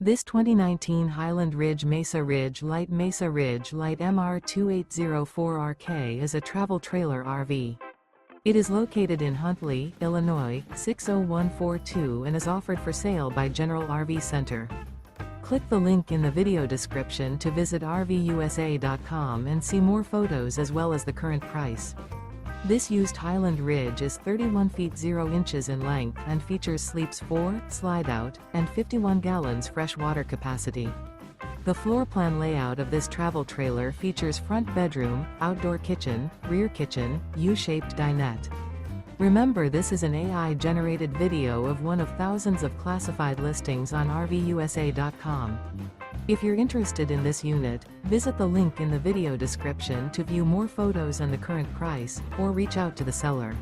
This 2019 Highland Ridge Mesa Ridge Lite Lite MR2804RK is a travel trailer RV. It is located in Huntley, Illinois, 60142 and is offered for sale by General RV Center. Click the link in the video description to visit RVUSA.com and see more photos as well as the current price. This used Highland Ridge is 31 feet 0 inches in length and features sleeps 4, Slideout, and 51 gallons fresh water capacity. The floor plan layout of this travel trailer features front bedroom, outdoor kitchen, rear kitchen, U-shaped dinette. Remember, this is an AI-generated video of one of thousands of classified listings on RVUSA.com. If you're interested in this unit, visit the link in the video description to view more photos and the current price, or reach out to the seller.